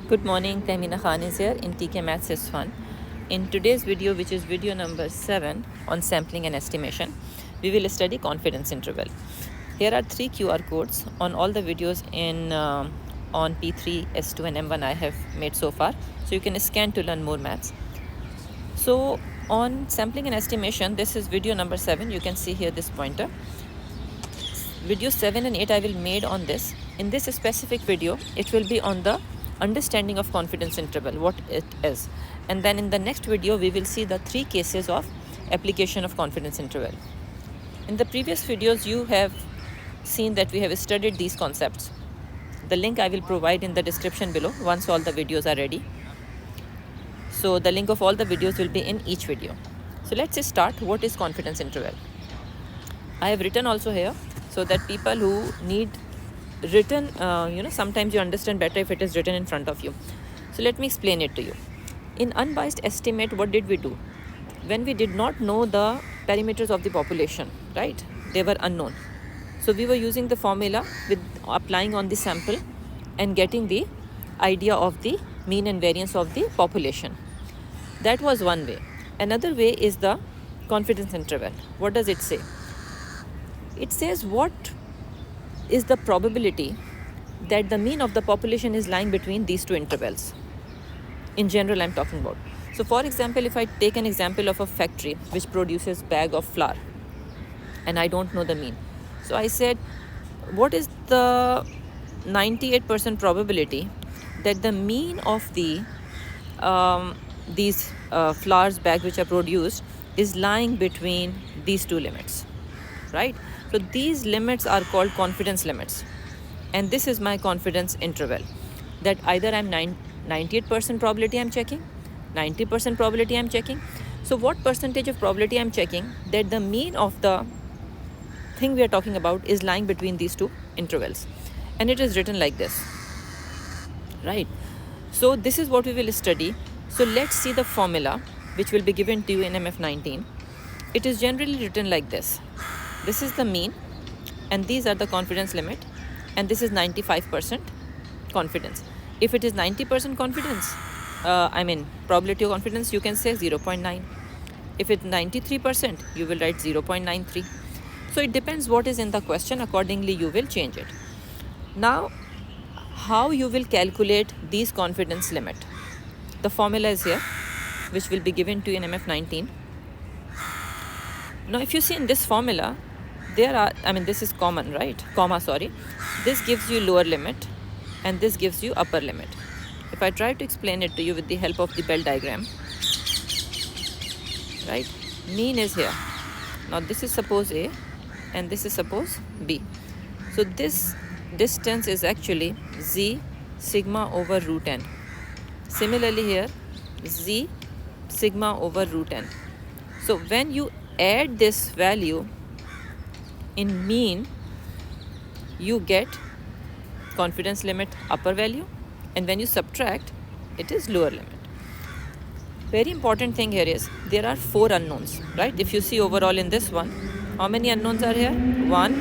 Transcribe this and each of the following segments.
Good morning, Tahmina Khan is here in TK Maths is Fun. In today's video, which is video number 7 on sampling and estimation, we will study confidence interval. Here are 3 QR codes on all the videos in on P3, S2 and M1 I have made so far. So you can scan to learn more maths. So on sampling and estimation, this is video number 7. You can see here this pointer. Video 7 and 8 I will made on this. In this specific video, it will be on the understanding of confidence interval, what it is. And then in the next video, we will see the 3 cases of application of confidence interval. In the previous videos, you have seen that we have studied these concepts. The link I will provide in the description below once all the videos are ready. So the link of all the videos will be in each video. So let's start. What is confidence interval? I have written also here so that people who need written, sometimes you understand better if it is written in front of you. So let me explain it to you. In unbiased estimate, what did we do? When we did not know the parameters of the population, right? They were unknown. So we were using the formula with applying on the sample and getting the idea of the mean and variance of the population. That was one way. Another way is the confidence interval. What does it say? It says what is the probability that the mean of the population is lying between these two intervals. In general, I'm talking about. So for example, if I take an example of a factory which produces bag of flour and I don't know the mean. So I said, what is the 98% probability that the mean of the these flours bag which are produced is lying between these two limits, right? So these limits are called confidence limits. And this is my confidence interval. That either I'm 98% probability I'm checking, 90% probability I'm checking. So what percentage of probability I'm checking that the mean of the thing we are talking about is lying between these two intervals. And it is written like this, right? So this is what we will study. So let's see the formula which will be given to you in MF19. It is generally written like this. This is the mean and these are the confidence limit, and this is 95% confidence. If it is 90% confidence, probability of confidence, you can say 0.9. If it's 93%, you will write 0.93. So it depends what is in the question. Accordingly, you will change it. Now, how you will calculate these confidence limit? The formula is here, which will be given to you in MF19. Now, if you see in this formula, this is common, right? This gives you lower limit and this gives you upper limit. If I try to explain it to you with the help of the Bell diagram, right? Mean is here. Now, this is suppose A and this is suppose B. So, this distance is actually Z sigma over root n. Similarly here, Z sigma over root n. So, when you add this value in mean, you get confidence limit upper value, and when you subtract, it is lower limit. Very important thing here is there are 4 unknowns, right? If you see overall in this one, how many unknowns are here? 1,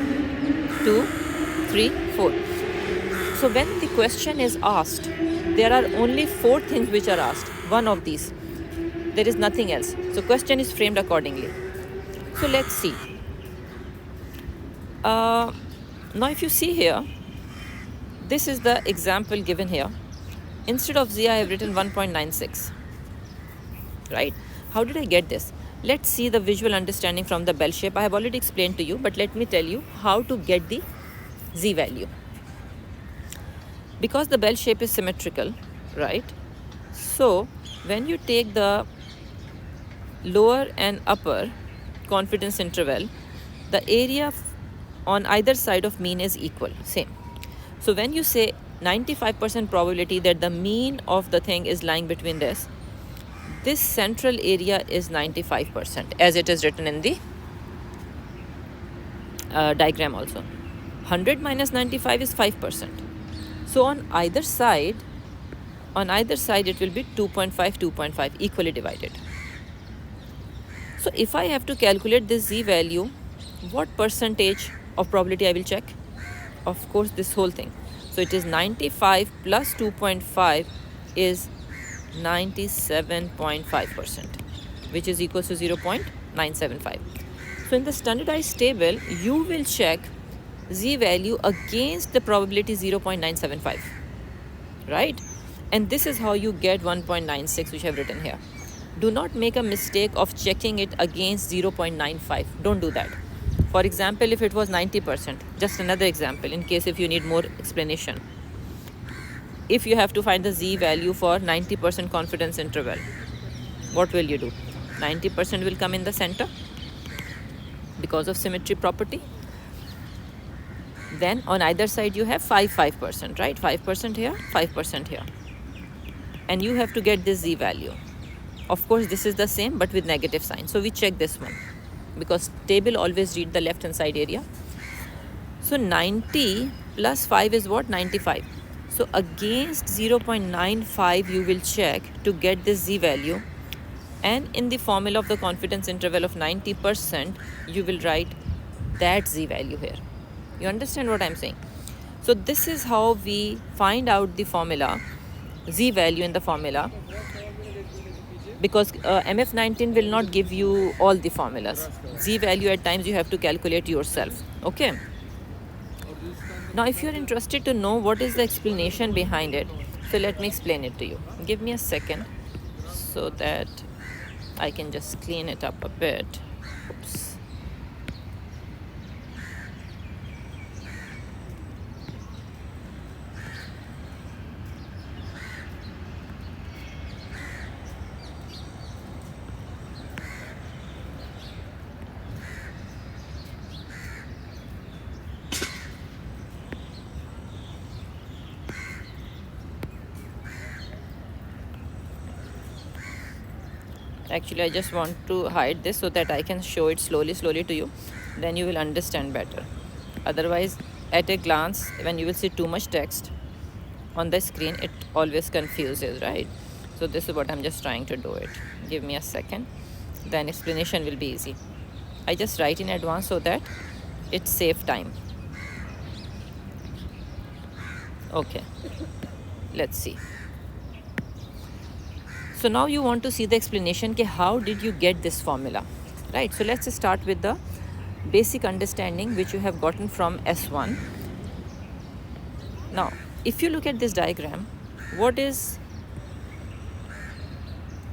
2, 3, 4. So when the question is asked, there are only 4 things which are asked. One of these. There is nothing else. So question is framed accordingly. So let's see. Now if you see here, this is the example given here. Instead of Z, I have written 1.96, right? How did I get this? Let's see the visual understanding from the bell shape. I have already explained to you, but let me tell you how to get the Z value. Because the bell shape is symmetrical, right? So when you take the lower and upper confidence interval, the area on either side of mean is equal, same. So when you say 95% probability that the mean of the thing is lying between this central area is 95%, as it is written in the diagram also. 100 minus 95 is 5%. So on either side it will be 2.5 equally divided. So if I have to calculate this Z value, what percentage of probability I will check? Of course, this whole thing. So it is 95 plus 2.5 is 97.5%, which is equals to 0.975. So in the standardized table, you will check z value against the probability 0.975, right? And this is how you get 1.96, which I've written here. Do not make a mistake of checking it against 0.95. Don't do that. For example, if it was 90%, just another example in case if you need more explanation. If you have to find the z value for 90% confidence interval, what will you do? 90% will come in the center because of symmetry property. Then on either side you have 5%, right? 5% here, 5% here. And you have to get this z value. Of course, this is the same but with negative sign. So we check this one because table always read the left hand side area. So 90 plus 5 is what? 95. So against 0.95 you will check to get this z value, and in the formula of the confidence interval of 90% you will write that z value here. You understand what I'm saying? So this is how we find out the formula, z value in the formula, because MF19 will not give you all the formulas. Z value at times you have to calculate yourself. Okay. Now if you're interested to know what is the explanation behind it, so let me explain it to you. Give me a second so that I can just clean it up a bit. Oops. Actually, I just want to hide this so that I can show it slowly to you. Then you will understand better. Otherwise, at a glance, when you will see too much text on the screen, it always confuses, right? So this is what I'm just trying to do it. Give me a second. Then explanation will be easy. I just write in advance so that it saves time. Okay. Let's see. So now you want to see the explanation कि how did you get this formula, right? So let's start with the basic understanding which you have gotten from S1. Now, if you look at this diagram, what is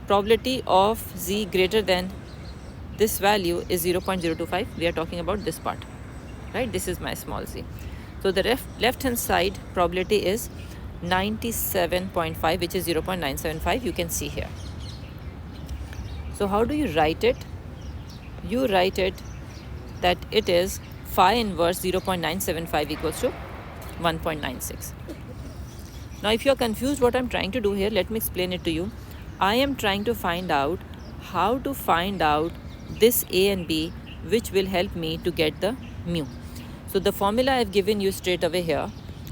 probability of z greater than this value is 0.025. We are talking about this part, right? This is my small z. So the left hand side probability is 97.5, which is 0.975. You can see here. So how do you write it? You write it that it is phi inverse 0.975 equals to 1.96. Now if you are confused what I'm trying to do here, let me explain it to you. I am trying to find out how to find out this A and B, which will help me to get the mu. So the formula I've given you straight away here,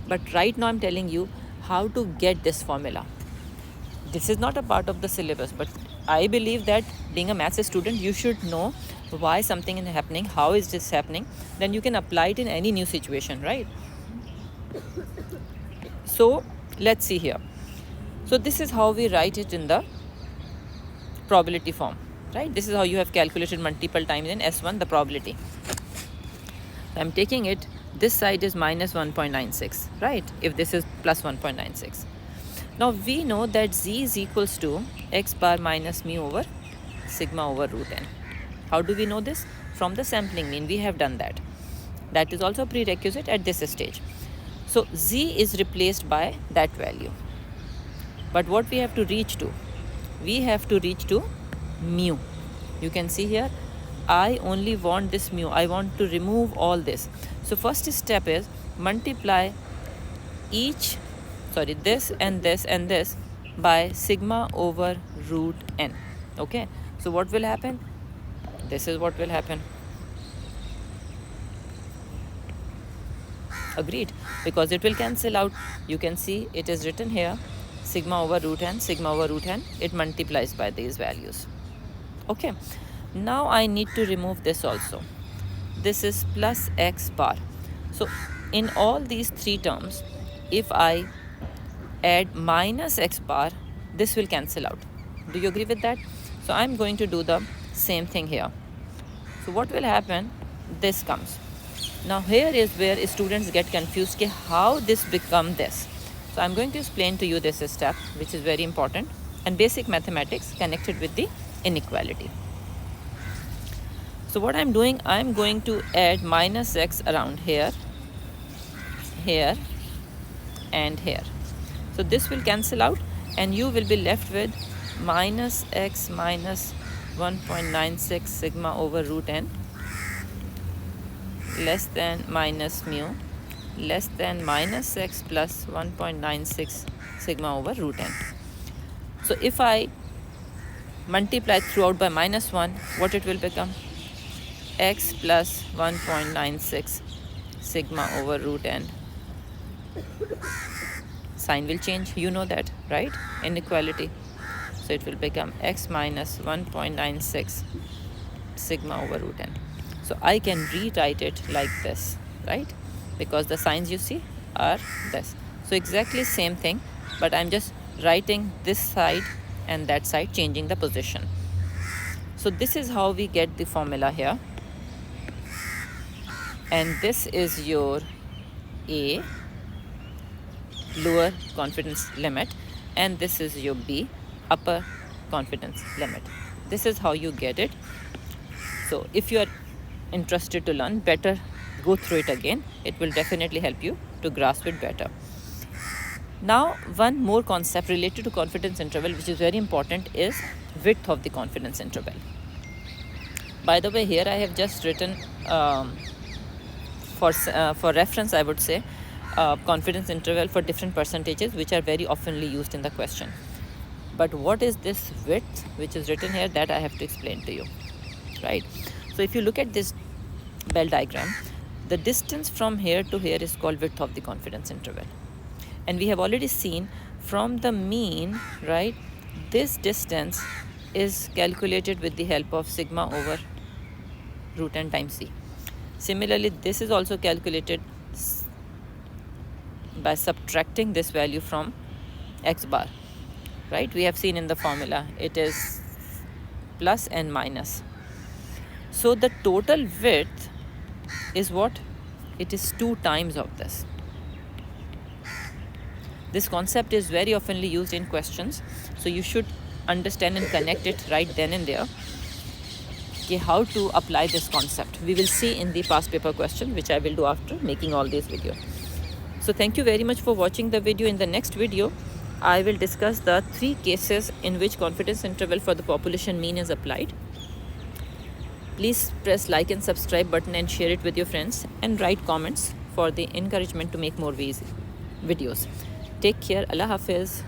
but right now I'm telling you how to get this formula. This is not a part of the syllabus, but I believe that being a maths student, you should know why something is happening, how is this happening, then you can apply it in any new situation, right? So let's see here. So this is how we write it in the probability form, right? This is how you have calculated multiple times in S1 the probability. I'm taking it, this side is minus 1.96, right? If this is plus 1.96. Now we know that z is equals to x bar minus mu over sigma over root n. How do we know this? From the sampling mean, we have done that. That is also prerequisite at this stage. So z is replaced by that value. But what we have to reach to? We have to reach to mu. You can see here, I only want this mu. I want to remove all this. So first step is multiply this and this and this by sigma over root n. Okay. So what will happen? This is what will happen. Agreed? Because it will cancel out. You can see it is written here, sigma over root n, sigma over root n. It multiplies by these values. Okay. Now I need to remove this also. This is plus x bar. So in all these three terms, if I add minus x bar, this will cancel out. Do you agree with that? So I'm going to do the same thing here. So what will happen? This comes. Now here is where students get confused कि how this become this. So I'm going to explain to you this step, which is very important, and basic mathematics connected with the inequality. So what I'm doing, I'm going to add minus x around here, here, and here. So this will cancel out and you will be left with minus x minus 1.96 sigma over root n less than minus mu less than minus x plus 1.96 sigma over root n. So if I multiply throughout by minus 1, what it will become? X plus 1.96 sigma over root n. Sign will change, you know that, right? Inequality. So it will become x minus 1.96 sigma over root n. So I can rewrite it like this, right? Because the signs you see are this. So exactly same thing, but I'm just writing this side and that side, changing the position. So this is how we get the formula here. And this is your A, lower confidence limit, and this is your B, upper confidence limit. This is how you get it. So if you are interested to learn, better go through it again. It will definitely help you to grasp it better. Now one more concept related to confidence interval, which is very important, is width of the confidence interval. By the way, here I have just written for reference, I would say, confidence interval for different percentages, which are very oftenly used in the question. But what is this width which is written here, that I have to explain to you, right? So if you look at this Bell diagram, the distance from here to here is called width of the confidence interval. And we have already seen from the mean, right, this distance is calculated with the help of sigma over root n times c. Similarly, this is also calculated by subtracting this value from x bar, right? We have seen in the formula it is plus and minus. So the total width is what? It is 2 times of this. This concept is very oftenly used in questions, so you should understand and connect it right then and there. Okay, how to apply this concept, we will see in the past paper question, which I will do after making all these videos. So thank you very much for watching the video. In the next video, I will discuss the 3 cases in which confidence interval for the population mean is applied. Please press like and subscribe button and share it with your friends, and write comments for the encouragement to make more videos. Take care. Allah Hafiz.